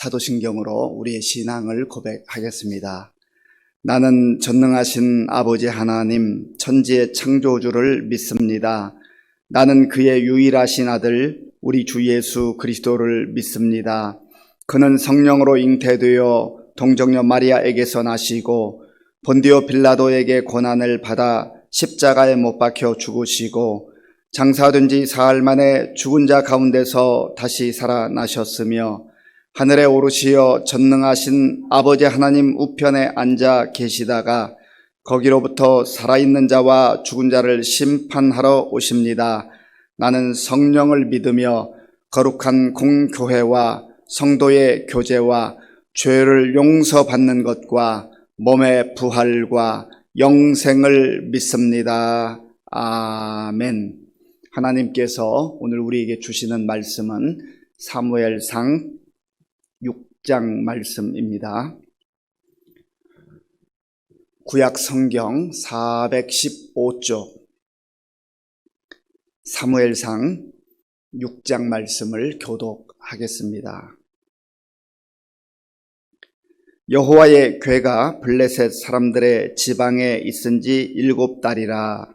사도신경으로 우리의 신앙을 고백하겠습니다. 나는 전능하신 아버지 하나님, 천지의 창조주를 믿습니다. 나는 그의 유일하신 아들, 우리 주 예수 그리스도를 믿습니다. 그는 성령으로 잉태되어 동정녀 마리아에게서 나시고 본디오 빌라도에게 고난을 받아 십자가에 못 박혀 죽으시고 장사된 지 사흘 만에 죽은 자 가운데서 다시 살아나셨으며 하늘에 오르시어 전능하신 아버지 하나님 우편에 앉아 계시다가 거기로부터 살아있는 자와 죽은 자를 심판하러 오십니다. 나는 성령을 믿으며 거룩한 공교회와 성도의 교제와 죄를 용서받는 것과 몸의 부활과 영생을 믿습니다. 아멘. 하나님께서 오늘 우리에게 주시는 말씀은 사무엘상 6장 말씀입니다. 구약 성경 415쪽 사무엘상 6장 말씀을 교독하겠습니다. 여호와의 궤가 블레셋 사람들의 지방에 있은 지 7달이라.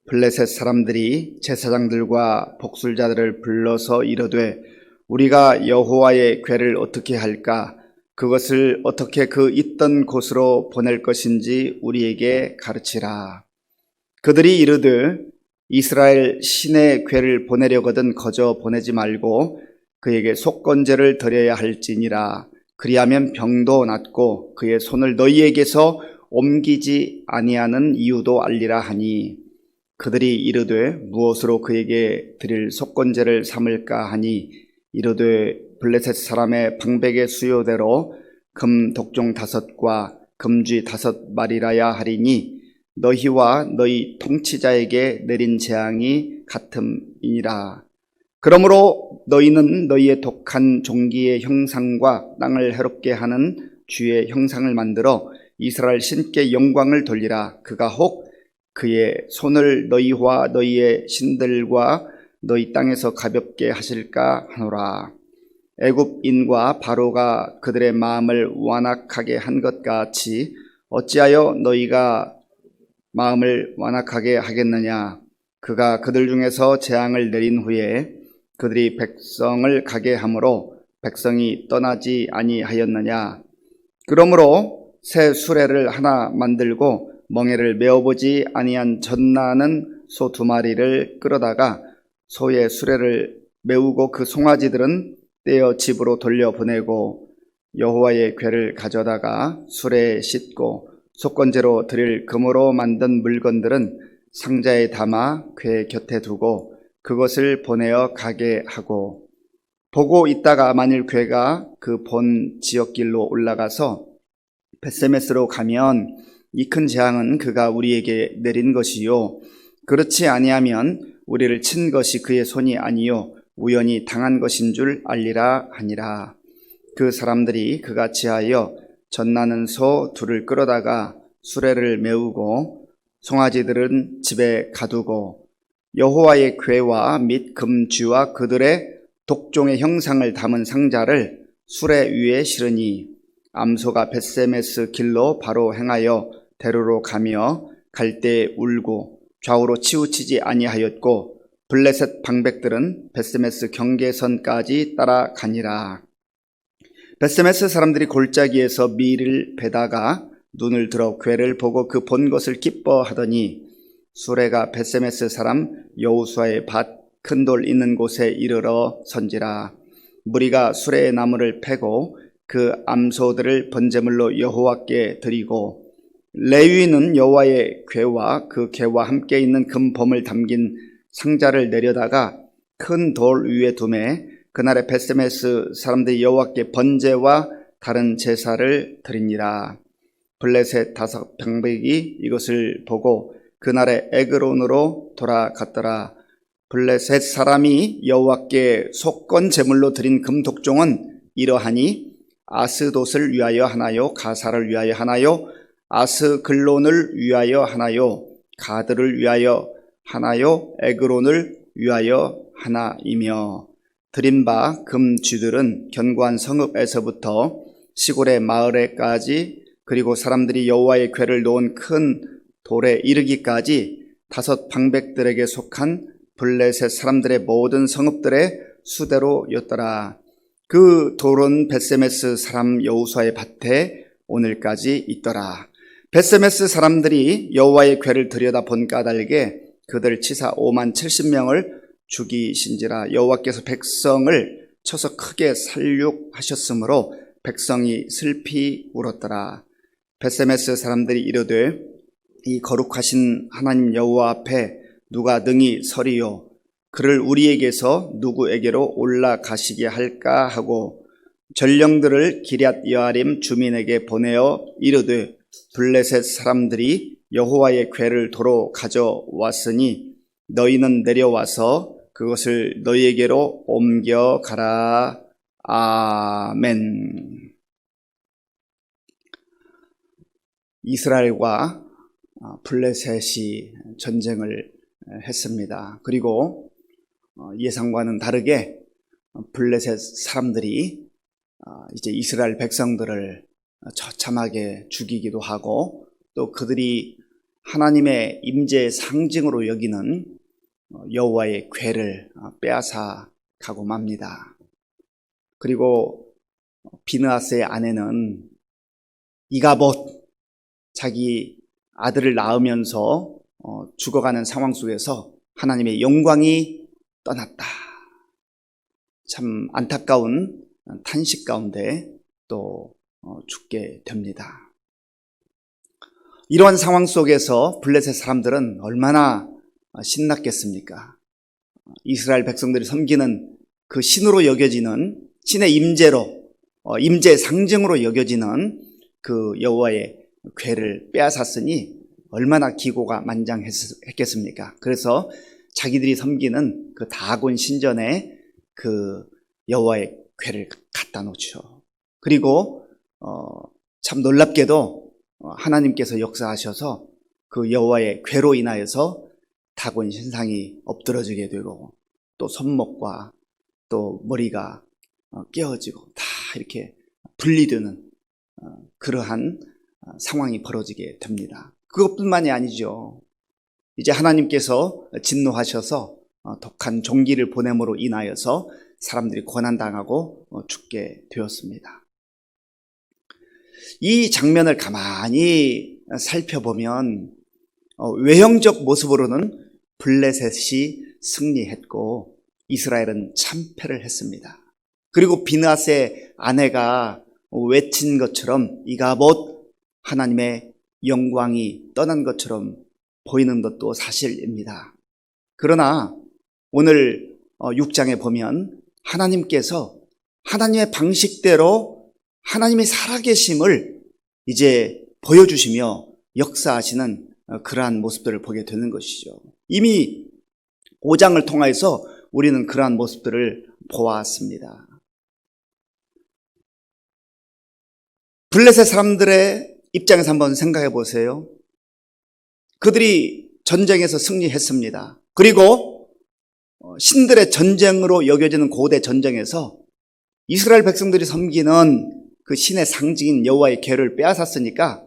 블레셋 사람들이 제사장들과 복술자들을 불러서 이르되 우리가 여호와의 궤를 어떻게 할까? 그것을 어떻게 그 있던 곳으로 보낼 것인지 우리에게 가르치라. 그들이 이르되 이스라엘 신의 궤를 보내려거든 거저 보내지 말고 그에게 속건제를 드려야 할지니라. 그리하면 병도 낫고 그의 손을 너희에게서 옮기지 아니하는 이유도 알리라 하니, 그들이 이르되 무엇으로 그에게 드릴 속건제를 삼을까 하니 이르되 블레셋 사람의 방백의 수요대로 금 독종 5과 금쥐 5마리라야 하리니 너희와 너희 통치자에게 내린 재앙이 같음이니라. 그러므로 너희는 너희의 독한 종기의 형상과 땅을 해롭게 하는 쥐의 형상을 만들어 이스라엘 신께 영광을 돌리라. 그가 혹 그의 손을 너희와 너희의 신들과 너희 땅에서 가볍게 하실까 하노라. 애굽인과 바로가 그들의 마음을 완악하게 한 것 같이 어찌하여 너희가 마음을 완악하게 하겠느냐. 그가 그들 중에서 재앙을 내린 후에 그들이 백성을 가게 함으로 백성이 떠나지 아니하였느냐. 그러므로 새 수레를 하나 만들고 멍에를 메어보지 아니한 젖나는 소 2마리를 끌어다가 소의 수레를 메우고 그 송아지들은 떼어 집으로 돌려보내고 여호와의 궤를 가져다가 수레에 싣고 속건제로 드릴 금으로 만든 물건들은 상자에 담아 궤 곁에 두고 그것을 보내어 가게 하고, 보고 있다가 만일 궤가 그 본 지역길로 올라가서 벳세메스로 가면 이 큰 재앙은 그가 우리에게 내린 것이요 그렇지 아니하면 우리를 친 것이 그의 손이 아니요 우연히 당한 것인 줄 알리라 하니라. 그 사람들이 그같이 하여 젖나는 소 2를 끌어다가 수레를 메우고 송아지들은 집에 가두고 여호와의 궤와 및 금쥐와 그들의 독종의 형상을 담은 상자를 수레 위에 실으니 암소가 벳세메스 길로 바로 행하여 대로로 가며 갈 때 울고 좌우로 치우치지 아니하였고 블레셋 방백들은 벳세메스 경계선까지 따라가니라. 벳세메스 사람들이 골짜기에서 밀을 베다가 눈을 들어 궤를 보고 그 본 것을 기뻐하더니 수레가 벳세메스 사람 여호수아의 밭 큰 돌 있는 곳에 이르러 선지라. 무리가 수레의 나무를 패고 그 암소들을 번제물로 여호와께 드리고 레위인은 여호와의 궤와 그 궤와 함께 있는 금범을 담긴 상자를 내려다가 큰 돌 위에 두매 그날에 벳세메스 사람들이 여호와께 번제와 다른 제사를 드리니라. 블레셋 5 방백이 이것을 보고 그날에 에그론으로 돌아갔더라. 블레셋 사람이 여호와께 속건 제물로 드린 금독종은 이러하니 아스돗을 위하여 하나요, 가사를 위하여 하나요, 아스글론을 위하여 하나요, 가드를 위하여 하나요, 에그론을 위하여 하나이며 들인 바 금쥐들은 견고한 성읍에서부터 시골의 마을에까지 그리고 사람들이 여호와의 궤를 놓은 큰 돌에 이르기까지 5 방백들에게 속한 블레셋 사람들의 모든 성읍들의 수대로였더라. 그 돌은 벳세메스 사람 여호수아의 밭에 오늘까지 있더라. 벳세메스 사람들이 여호와의 궤를 들여다본 까닭에 그들 치사 5만 70명을 죽이신지라. 여호와께서 백성을 쳐서 크게 살육하셨으므로 백성이 슬피 울었더라. 벳세메스 사람들이 이르되 이 거룩하신 하나님 여호와 앞에 누가 능히 서리요? 그를 우리에게서 누구에게로 올라가시게 할까 하고 전령들을 기럇 여아림 주민에게 보내어 이르되 블레셋 사람들이 여호와의 궤를 도로 가져왔으니 너희는 내려와서 그것을 너희에게로 옮겨가라. 아멘. 이스라엘과 블레셋이 전쟁을 했습니다. 그리고 예상과는 다르게 블레셋 사람들이 이제 이스라엘 백성들을 처참하게 죽이기도 하고 또 그들이 하나님의 임재의 상징으로 여기는 여호와의 궤를 빼앗아 가고 맙니다. 그리고 비느하스의 아내는 이가봇 자기 아들을 낳으면서 죽어가는 상황 속에서 하나님의 영광이 떠났다. 참 안타까운 탄식 가운데 또 죽게 됩니다. 이러한 상황 속에서 블레셋 사람들은 얼마나 신났겠습니까? 이스라엘 백성들이 섬기는 그 신으로 여겨지는 신의 임재로 임재의 상징으로 여겨지는 그 여호와의 궤를 빼앗았으니 얼마나 기고가 만장했겠습니까? 그래서 자기들이 섬기는 그 다곤 신전에 그 여호와의 궤를 갖다 놓죠. 그리고 참 놀랍게도 하나님께서 역사하셔서 그 여호와의 궤로 인하여서 다곤 신상이 엎드러지게 되고 또 손목과 또 머리가 깨어지고 다 이렇게 분리되는 그러한 상황이 벌어지게 됩니다. 그것뿐만이 아니죠. 이제 하나님께서 진노하셔서 독한 종기를 보냄으로 인하여서 사람들이 고난당하고 죽게 되었습니다. 이 장면을 가만히 살펴보면 외형적 모습으로는 블레셋이 승리했고 이스라엘은 참패를 했습니다. 그리고 비느하스의 아내가 외친 것처럼 이가봇 하나님의 영광이 떠난 것처럼 보이는 것도 사실입니다. 그러나 오늘 6장에 보면 하나님께서 하나님의 방식대로 하나님의 살아계심을 이제 보여주시며 역사하시는 그러한 모습들을 보게 되는 것이죠. 이미 5장을 통해서 우리는 그러한 모습들을 보았습니다. 블레셋 사람들의 입장에서 한번 생각해 보세요. 그들이 전쟁에서 승리했습니다. 그리고 신들의 전쟁으로 여겨지는 고대 전쟁에서 이스라엘 백성들이 섬기는 그 신의 상징인 여호와의 궤를 빼앗았으니까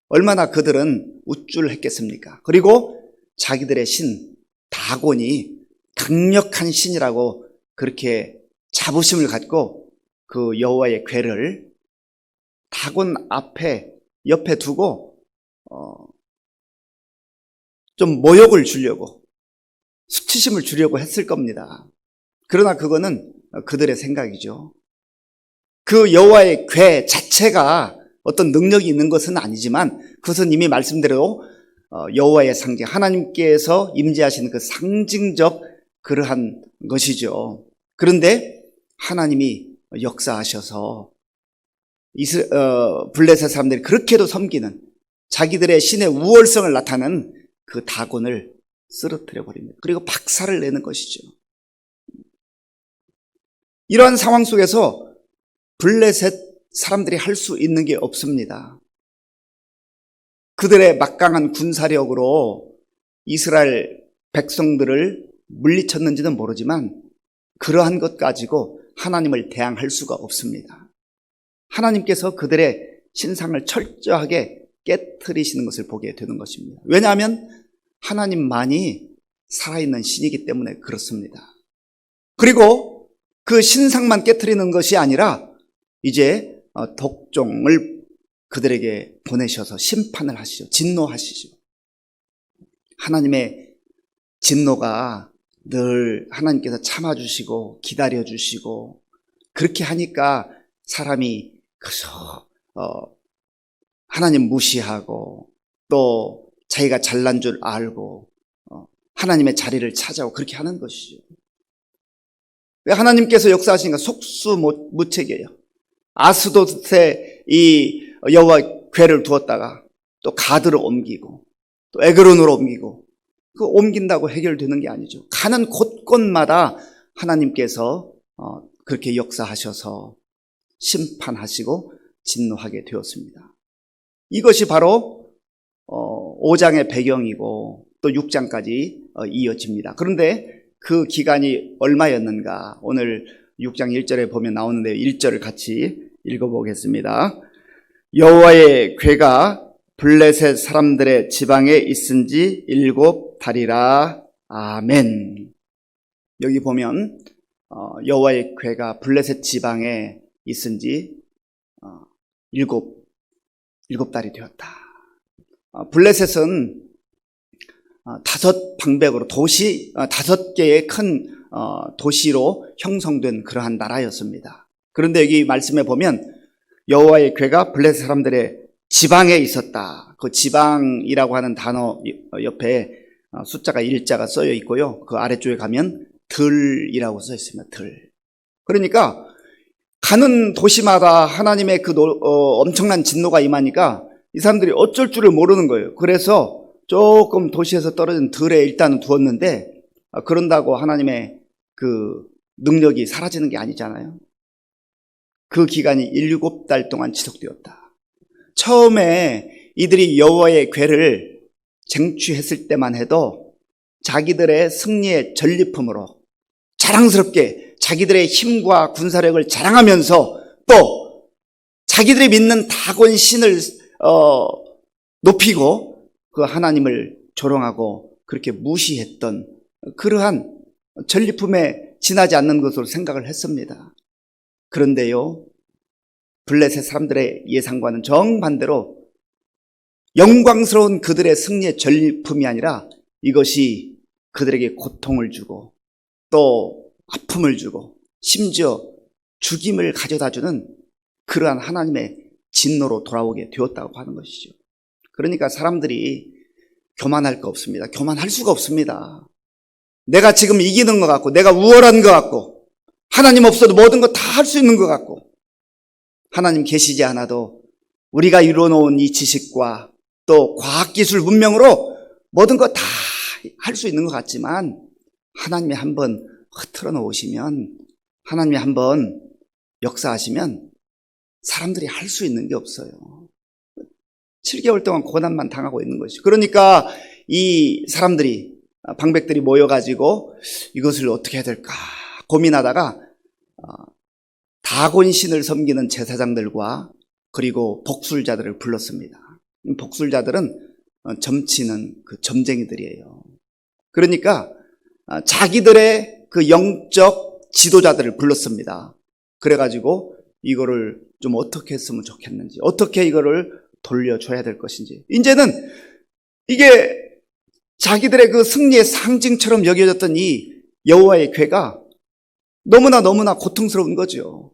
얼마나 그들은 우쭐했겠습니까? 그리고 자기들의 신 다곤이 강력한 신이라고 그렇게 자부심을 갖고 그 여호와의 궤를 다곤 옆에 두고 좀 모욕을 주려고 수치심을 주려고 했을 겁니다. 그러나 그거는 그들의 생각이죠. 그 여호와의 궤 자체가 어떤 능력이 있는 것은 아니지만 그것은 이미 말씀대로 여호와의 상징, 하나님께서 임재하시는 그 상징적 그러한 것이죠. 그런데 하나님이 역사하셔서 블레셋 사람들이 그렇게도 섬기는 자기들의 신의 우월성을 나타내는 그 다곤을 쓰러뜨려 버립니다. 그리고 박살을 내는 것이죠. 이러한 상황 속에서 블레셋 사람들이 할 수 있는 게 없습니다. 그들의 막강한 군사력으로 이스라엘 백성들을 물리쳤는지는 모르지만 그러한 것 가지고 하나님을 대항할 수가 없습니다. 하나님께서 그들의 신상을 철저하게 깨트리시는 것을 보게 되는 것입니다. 왜냐하면 하나님만이 살아있는 신이기 때문에 그렇습니다. 그리고 그 신상만 깨트리는 것이 아니라 이제 독종을 그들에게 보내셔서 심판을 하시죠. 진노하시죠. 하나님의 진노가 늘 하나님께서 참아주시고 기다려주시고 그렇게 하니까 사람이 그저 하나님 무시하고 또 자기가 잘난 줄 알고 하나님의 자리를 찾아오고 그렇게 하는 것이죠. 왜 하나님께서 역사하시니까 속수무책이에요. 아스돗에 이 여호와 궤를 두었다가 또 가드로 옮기고 또 에그론으로 옮기고 그 옮긴다고 해결되는 게 아니죠. 가는 곳곳마다 하나님께서 그렇게 역사하셔서 심판하시고 진노하게 되었습니다. 이것이 바로 5장의 배경이고 또 6장까지 이어집니다. 그런데 그 기간이 얼마였는가? 오늘 6장 1절에 보면 나오는데요. 1절을 같이 읽어보겠습니다. 여호와의 궤가 블레셋 사람들의 지방에 있은지 7달이라. 아멘. 여기 보면 여호와의 궤가 블레셋 지방에 있은지 7달이 되었다. 블레셋은 5방백으로 도시 5개의 큰 도시로 형성된 그러한 나라였습니다. 그런데 여기 말씀에 보면 여호와의 궤가 블레셋 사람들의 지방에 있었다. 그 지방이라고 하는 단어 옆에 숫자가 1자가 써여 있고요. 그 아래쪽에 가면 들이라고 써 있습니다. 들. 그러니까 가는 도시마다 하나님의 그 엄청난 진노가 임하니까 이 사람들이 어쩔 줄을 모르는 거예요. 그래서 조금 도시에서 떨어진 들에 일단은 두었는데 그런다고 하나님의 그 능력이 사라지는 게 아니잖아요. 그 기간이 7달 동안 지속되었다. 처음에 이들이 여호와의 궤를 쟁취했을 때만 해도 자기들의 승리의 전리품으로 자랑스럽게 자기들의 힘과 군사력을 자랑하면서 또 자기들이 믿는 다곤 신을 높이고 그 하나님을 조롱하고 그렇게 무시했던 그러한 전리품에 지나지 않는 것으로 생각을 했습니다. 그런데요, 블레셋 사람들의 예상과는 정반대로 영광스러운 그들의 승리의 전리품이 아니라 이것이 그들에게 고통을 주고 또 아픔을 주고 심지어 죽임을 가져다주는 그러한 하나님의 진노로 돌아오게 되었다고 하는 것이죠. 그러니까 사람들이 교만할 거 없습니다. 교만할 수가 없습니다. 내가 지금 이기는 것 같고 내가 우월한 것 같고 하나님 없어도 모든 거 다 할 수 있는 것 같고 하나님 계시지 않아도 우리가 이루어놓은 이 지식과 또 과학기술 문명으로 모든 거 다 할 수 있는 것 같지만 하나님이 한번 흐트러 놓으시면 하나님이 한번 역사하시면 사람들이 할 수 있는 게 없어요. 7개월 동안 고난만 당하고 있는 것이죠. 그러니까 이 사람들이 방백들이 모여가지고 이것을 어떻게 해야 될까 고민하다가 다곤 신을 섬기는 제사장들과 그리고 복술자들을 불렀습니다. 복술자들은 점치는 그 점쟁이들이에요. 그러니까 자기들의 그 영적 지도자들을 불렀습니다. 그래가지고 이거를 좀 어떻게 했으면 좋겠는지, 어떻게 이거를 돌려줘야 될 것인지. 이제는 이게 자기들의 그 승리의 상징처럼 여겨졌던 이 여호와의 궤가 너무나 고통스러운 거죠.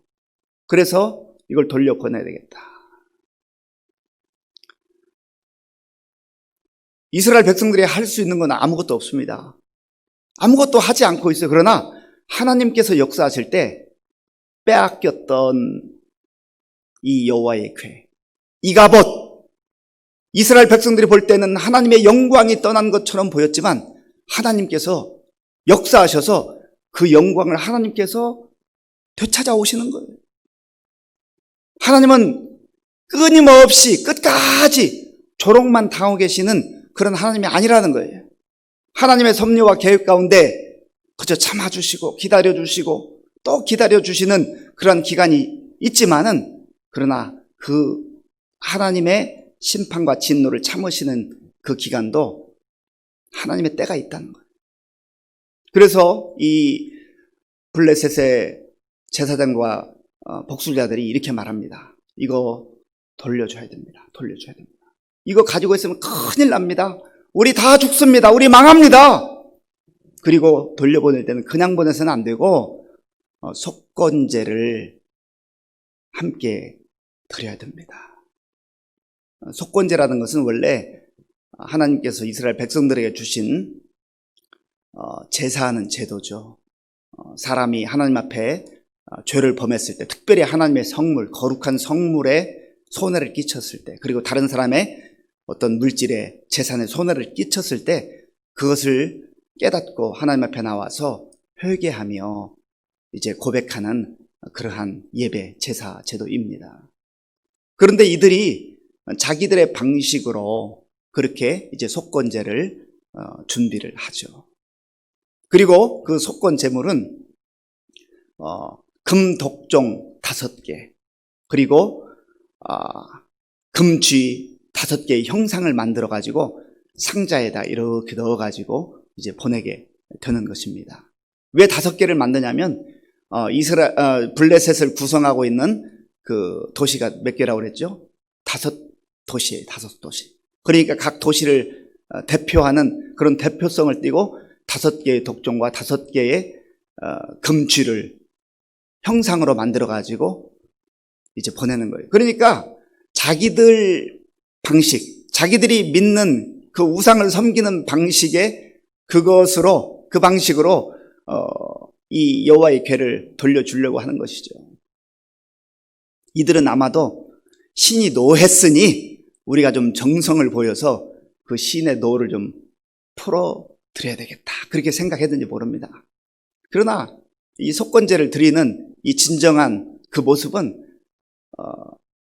그래서 이걸 돌려보내야 되겠다. 이스라엘 백성들이 할 수 있는 건 아무것도 없습니다. 아무것도 하지 않고 있어요. 그러나 하나님께서 역사하실 때 빼앗겼던 이 여호와의 궤, 이가봇, 이스라엘 백성들이 볼 때는 하나님의 영광이 떠난 것처럼 보였지만 하나님께서 역사하셔서 그 영광을 하나님께서 되찾아오시는 거예요. 하나님은 끊임없이 끝까지 조롱만 당하고 계시는 그런 하나님이 아니라는 거예요. 하나님의 섭리와 계획 가운데 그저 참아주시고 기다려주시고 또 기다려주시는 그런 기간이 있지만은, 그러나 그 하나님의 심판과 진노를 참으시는 그 기간도 하나님의 때가 있다는 거예요. 그래서 이 블레셋의 제사장과 복술자들이 이렇게 말합니다. 이거 돌려줘야 됩니다. 돌려줘야 됩니다. 이거 가지고 있으면 큰일 납니다. 우리 다 죽습니다. 우리 망합니다. 그리고 돌려보낼 때는 그냥 보내서는 안 되고 속건제를 함께 드려야 됩니다. 속건제라는 것은 원래 하나님께서 이스라엘 백성들에게 주신 제사하는 제도죠. 사람이 하나님 앞에 죄를 범했을 때, 특별히 하나님의 성물, 거룩한 성물에 손해를 끼쳤을 때, 그리고 다른 사람의 어떤 물질에, 재산에 손해를 끼쳤을 때 그것을 깨닫고 하나님 앞에 나와서 회개하며 이제 고백하는 그러한 예배, 제사 제도입니다. 그런데 이들이 자기들의 방식으로 그렇게 이제 속건제를 준비를 하죠. 그리고 그 속건 제물은 금 독종 5개, 그리고 금쥐 5개의 형상을 만들어 가지고 상자에다 이렇게 넣어 가지고 이제 보내게 되는 것입니다. 왜 5개를 만드냐면 블레셋을 구성하고 있는 그 도시가 몇 개라고 그랬죠? 5도시예요. 5도시. 그러니까 각 도시를 대표하는 그런 대표성을 띠고 5개의 독종과 5개의 금쥐를 형상으로 만들어 가지고 이제 보내는 거예요. 그러니까 자기들 방식, 자기들이 믿는 그 우상을 섬기는 방식의 그것으로, 그 방식으로 이 여호와의 궤를 돌려주려고 하는 것이죠. 이들은 아마도 신이 노했으니 우리가 좀 정성을 보여서 그 신의 노를 좀 풀어드려야 되겠다, 그렇게 생각했는지 모릅니다. 그러나 이 속건제를 드리는 이 진정한 그 모습은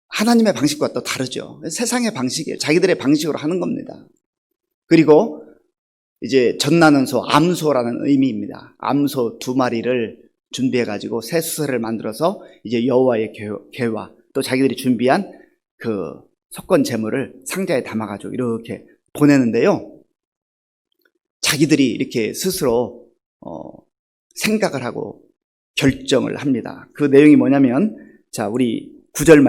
하나님의 방식과 또 다르죠. 세상의 방식이에요. 자기들의 방식으로 하는 겁니다. 그리고 이제 전나는 소, 암소라는 의미입니다. 암소 2마리를 준비해가지고 새 수새를 만들어서 이제 여호와의 궤와 또 자기들이 준비한 그 속건 제물을 상자에 담아가지고 이렇게 보내는데요. 자기들이 이렇게 스스로 생각을 하고 결정을 합니다. 그 내용이 뭐냐면, 자, 우리 9절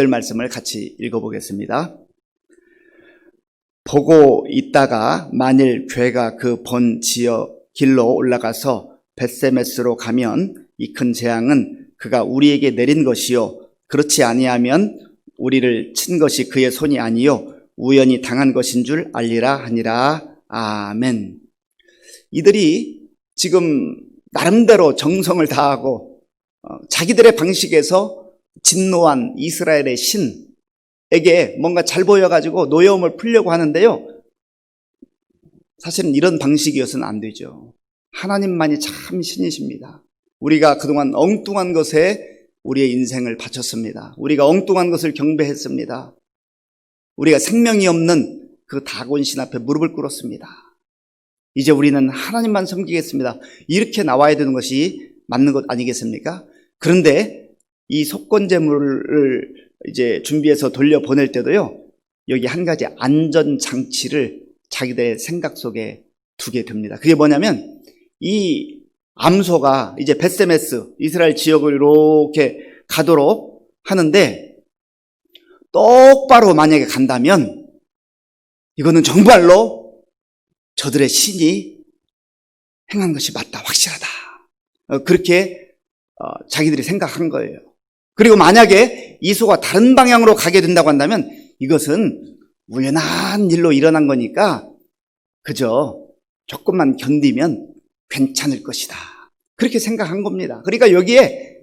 말씀을 같이 읽어보겠습니다. 보고 있다가 만일 괴가 그 본 지역 길로 올라가서 벳세메스로 가면 이 큰 재앙은 그가 우리에게 내린 것이요, 그렇지 아니하면 우리를 친 것이 그의 손이 아니요 우연히 당한 것인 줄 알리라 하니라. 아멘. 이들이 지금 나름대로 정성을 다하고 자기들의 방식에서 진노한 이스라엘의 신에게 뭔가 잘 보여가지고 노여움을 풀려고 하는데요. 사실은 이런 방식이어서는 안 되죠. 하나님만이 참 신이십니다. 우리가 그동안 엉뚱한 것에 우리의 인생을 바쳤습니다. 우리가 엉뚱한 것을 경배했습니다. 우리가 생명이 없는 그 다곤신 앞에 무릎을 꿇었습니다. 이제 우리는 하나님만 섬기겠습니다. 이렇게 나와야 되는 것이 맞는 것 아니겠습니까? 그런데 이 속건제물을 이제 준비해서 돌려보낼 때도요, 여기 한 가지 안전장치를 자기들의 생각 속에 두게 됩니다. 그게 뭐냐면, 이 암소가 이제 벳세메스, 이스라엘 지역을 이렇게 가도록 하는데, 똑바로 만약에 간다면 이거는 정말로 저들의 신이 행한 것이 맞다, 확실하다, 그렇게 자기들이 생각한 거예요. 그리고 만약에 이 소가 다른 방향으로 가게 된다고 한다면 이것은 우연한 일로 일어난 거니까 그저 조금만 견디면 괜찮을 것이다, 그렇게 생각한 겁니다. 그러니까 여기에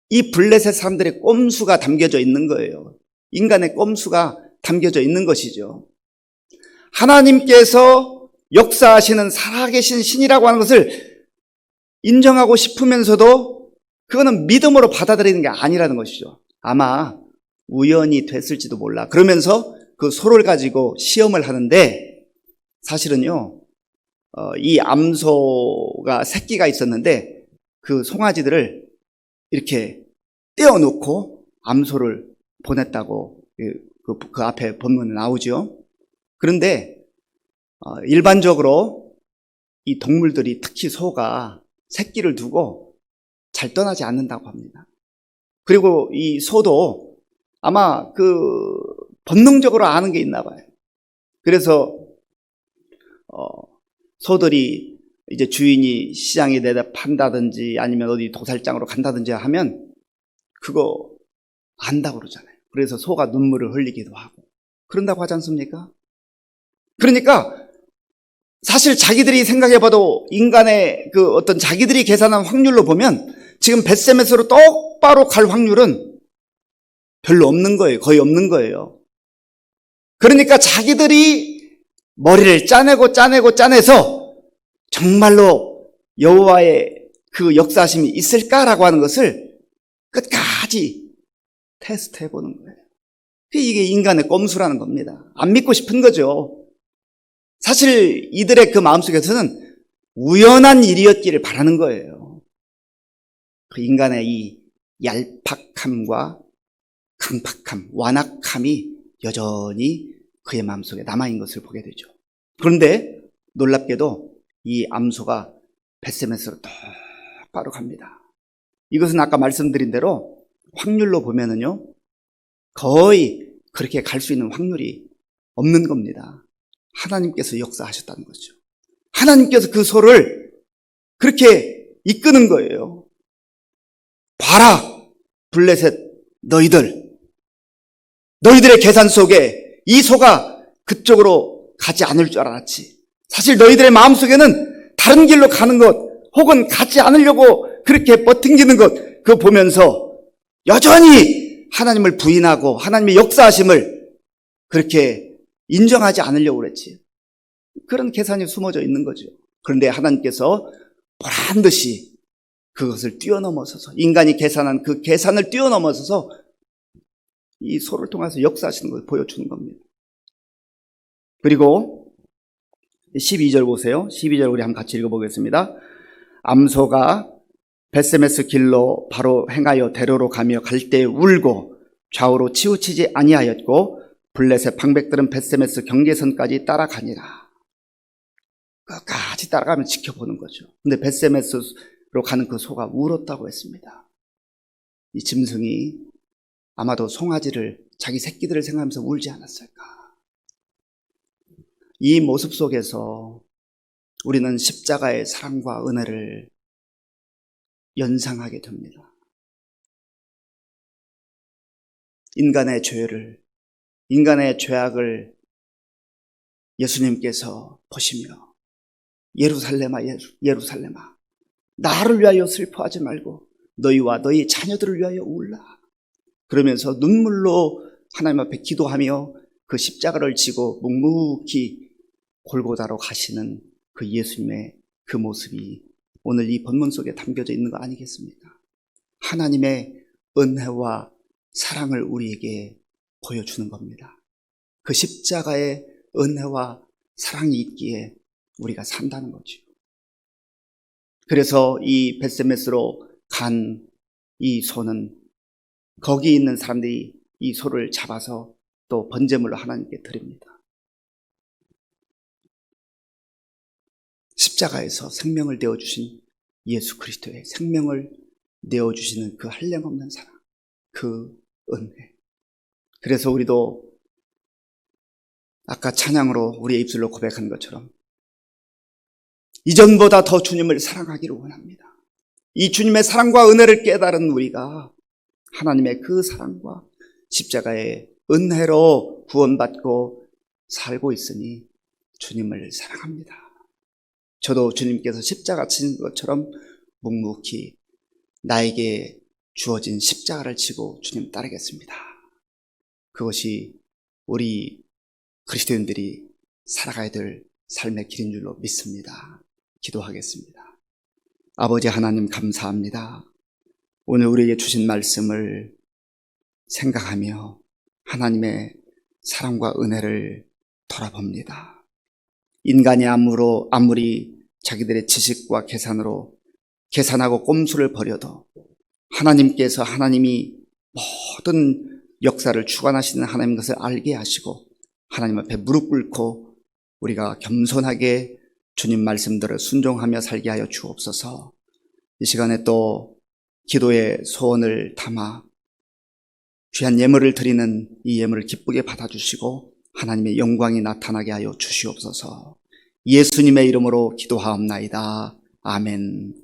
이 블레셋 사람들의 꼼수가 담겨져 있는 거예요. 인간의 꼼수가 담겨져 있는 것이죠. 하나님께서 역사하시는 살아계신 신이라고 하는 것을 인정하고 싶으면서도 그거는 믿음으로 받아들이는 게 아니라는 것이죠. 아마 우연히 됐을지도 몰라. 그러면서 그 소를 가지고 시험을 하는데, 사실은요, 이 암소가 새끼가 있었는데 그 송아지들을 이렇게 떼어놓고 암소를 보냈다고 그 앞에 본문에 나오죠. 그런데 일반적으로 이 동물들이 특히 소가 새끼를 두고 잘 떠나지 않는다고 합니다. 그리고 이 소도 아마 본능적으로 아는 게 있나 봐요. 그래서 소들이 이제 주인이 시장에 내다 판다든지 아니면 어디 도살장으로 간다든지 하면 그거 안다고 그러잖아요. 그래서 소가 눈물을 흘리기도 하고 그런다고 하지 않습니까? 그러니까 사실 자기들이 생각해봐도 인간의 어떤 자기들이 계산한 확률로 보면 지금 벳세메스로 똑바로 갈 확률은 별로 없는 거예요. 거의 없는 거예요. 그러니까 자기들이 머리를 짜내서 정말로 여호와의 그 역사심이 있을까라고 하는 것을 끝까지 테스트해 보는 거예요. 이게 인간의 꼼수라는 겁니다. 안 믿고 싶은 거죠. 사실 이들의 그 마음속에서는 우연한 일이었기를 바라는 거예요. 그 인간의 이 얄팍함과 강팍함, 완악함이 여전히 그의 마음속에 남아있는 것을 보게 되죠. 그런데 놀랍게도 이 암소가 벳세메스로 똑바로 갑니다. 이것은 아까 말씀드린 대로 확률로 보면은요, 거의 그렇게 갈 수 있는 확률이 없는 겁니다. 하나님께서 역사하셨다는 거죠. 하나님께서 그 소를 그렇게 이끄는 거예요. 봐라, 블레셋 너희들의 계산 속에 이 소가 그쪽으로 가지 않을 줄 알았지. 사실 너희들의 마음속에는 다른 길로 가는 것 혹은 가지 않으려고 그렇게 버팅기는 것 그거 보면서 여전히 하나님을 부인하고 하나님의 역사하심을 그렇게 인정하지 않으려고 그랬지. 그런 계산이 숨어져 있는 거죠. 그런데 하나님께서 보란 듯이 그것을 뛰어넘어서서 인간이 계산한 그 계산을 뛰어넘어서서 이 소를 통해서 역사하시는 것을 보여주는 겁니다. 그리고 12절 보세요. 12절 우리 한번 같이 읽어보겠습니다. 암소가 벳세메스 길로 바로 행하여 대로로 가며 갈 때 울고 좌우로 치우치지 아니하였고 블레셋 방백들은 벳세메스 경계선까지 따라가니라. 끝까지 따라가면 지켜보는 거죠. 근데 벳세메스로 가는 그 소가 울었다고 했습니다. 이 짐승이 아마도 송아지를 자기 새끼들을 생각하면서 울지 않았을까. 이 모습 속에서 우리는 십자가의 사랑과 은혜를 연상하게 됩니다. 인간의 죄악을 예수님께서 보시며 예루살렘아 예루살렘아 나를 위하여 슬퍼하지 말고 너희와 너희 자녀들을 위하여 울라. 그러면서 눈물로 하나님 앞에 기도하며 그 십자가를 지고 묵묵히 골고다로 가시는 그 예수님의 그 모습이 오늘 이 본문 속에 담겨져 있는 거 아니겠습니까? 하나님의 은혜와 사랑을 우리에게 보여주는 겁니다. 그 십자가의 은혜와 사랑이 있기에 우리가 산다는 거죠. 그래서 이 벳세메스로 간 이 소는 거기 있는 사람들이 이 소를 잡아서 또 번제물로 하나님께 드립니다. 십자가에서 생명을 내어주신 예수 그리스도의 생명을 내어주시는 그 한량없는 사랑, 그 은혜. 그래서 우리도 아까 찬양으로 우리의 입술로 고백한 것처럼 이전보다 더 주님을 사랑하기를 원합니다. 이 주님의 사랑과 은혜를 깨달은 우리가 하나님의 그 사랑과 십자가의 은혜로 구원받고 살고 있으니 주님을 사랑합니다. 저도 주님께서 십자가 치는 것처럼 묵묵히 나에게 주어진 십자가를 지고 주님 따르겠습니다. 그것이 우리 그리스도인들이 살아가야 될 삶의 길인 줄로 믿습니다. 기도하겠습니다. 아버지 하나님 감사합니다. 오늘 우리에게 주신 말씀을 생각하며 하나님의 사랑과 은혜를 돌아봅니다. 인간이 아무리 자기들의 지식과 계산으로 계산하고 꼼수를 벌여도 하나님께서 하나님이 모든 역사를 주관하시는 하나님 것을 알게 하시고 하나님 앞에 무릎 꿇고 우리가 겸손하게 주님 말씀들을 순종하며 살게 하여 주옵소서. 이 시간에 또 기도의 소원을 담아 귀한 예물을 드리는 이 예물을 기쁘게 받아주시고 하나님의 영광이 나타나게 하여 주시옵소서. 예수님의 이름으로 기도하옵나이다. 아멘.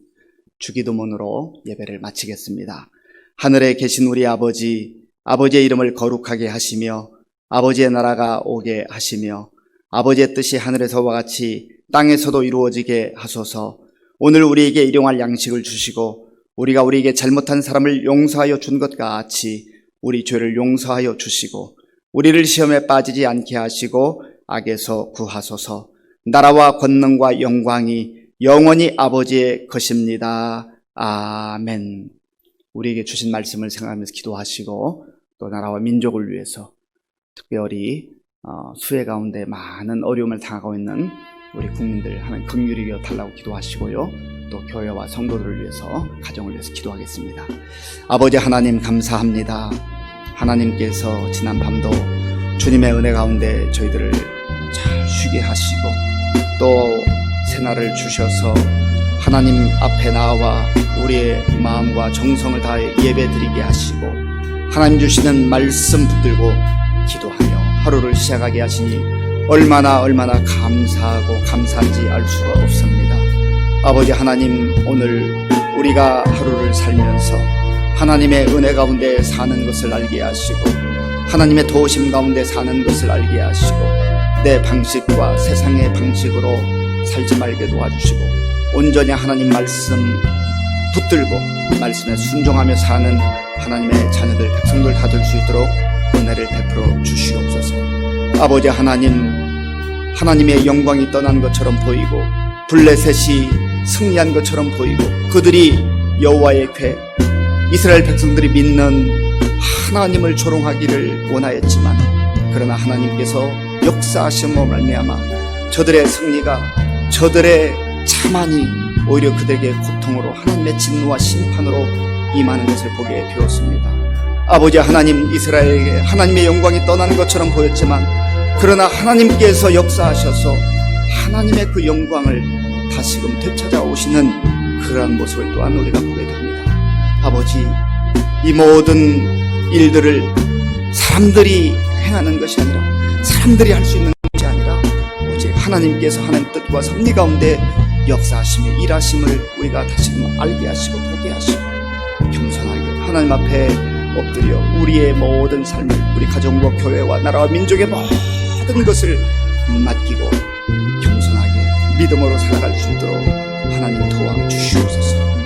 주기도문으로 예배를 마치겠습니다. 하늘에 계신 우리 아버지, 아버지의 이름을 거룩하게 하시며 아버지의 나라가 오게 하시며 아버지의 뜻이 하늘에서와 같이 땅에서도 이루어지게 하소서. 오늘 우리에게 일용할 양식을 주시고 우리가 우리에게 잘못한 사람을 용서하여 준 것 같이 우리 죄를 용서하여 주시고 우리를 시험에 빠지지 않게 하시고 악에서 구하소서. 나라와 권능과 영광이 영원히 아버지의 것입니다. 아멘. 우리에게 주신 말씀을 생각하면서 기도하시고 또 나라와 민족을 위해서 특별히 수해 가운데 많은 어려움을 당하고 있는 우리 국민들 하나님 긍휼히 여겨 달라고 기도하시고요. 또 교회와 성도들을 위해서 가정을 위해서 기도하겠습니다. 아버지 하나님 감사합니다. 하나님께서 지난 밤도 주님의 은혜 가운데 저희들을 잘 쉬게 하시고 또 새날을 주셔서 하나님 앞에 나와 우리의 마음과 정성을 다해 예배드리게 하시고 하나님 주시는 말씀 붙들고 기도하며 하루를 시작하게 하시니 얼마나 감사하고 감사한지 알 수가 없습니다. 아버지 하나님, 오늘 우리가 하루를 살면서 하나님의 은혜 가운데 사는 것을 알게 하시고 하나님의 도우심 가운데 사는 것을 알게 하시고 내 방식과 세상의 방식으로 살지 말게 도와주시고 온전히 하나님 말씀 붙들고 말씀에 순종하며 사는 하나님의 자녀들, 백성들 다 될 수 있도록 은혜를 베풀어 주시옵소서. 아버지 하나님, 하나님의 영광이 떠난 것처럼 보이고 블레셋이 승리한 것처럼 보이고 그들이 여호와의 궤, 이스라엘 백성들이 믿는 하나님을 조롱하기를 원하였지만 그러나 하나님께서 역사하심으로 말미암아 저들의 승리가, 저들의 자만이 오히려 그들에게 고통으로 하나님의 진노와 심판으로 임하는 것을 보게 되었습니다. 아버지 하나님, 이스라엘에게 하나님의 영광이 떠나는 것처럼 보였지만 그러나 하나님께서 역사하셔서 하나님의 그 영광을 다시금 되찾아오시는 그러한 모습을 또한 우리가 보게 됩니다. 아버지, 이 모든 일들을 사람들이 행하는 것이 아니라 사람들이 할 수 있는 것이 아니라 오직 하나님께서 하나님 뜻과 섭리 가운데 역사하시며 일하심을 우리가 다시금 알게 하시고 보게 하시고 겸손하게 하나님 앞에 엎드려 우리의 모든 삶을 우리 가정과 교회와 나라와 민족의 모든 것을 맡기고 겸손하게 믿음으로 살아갈 수 있도록 하나님 도와주시옵소서.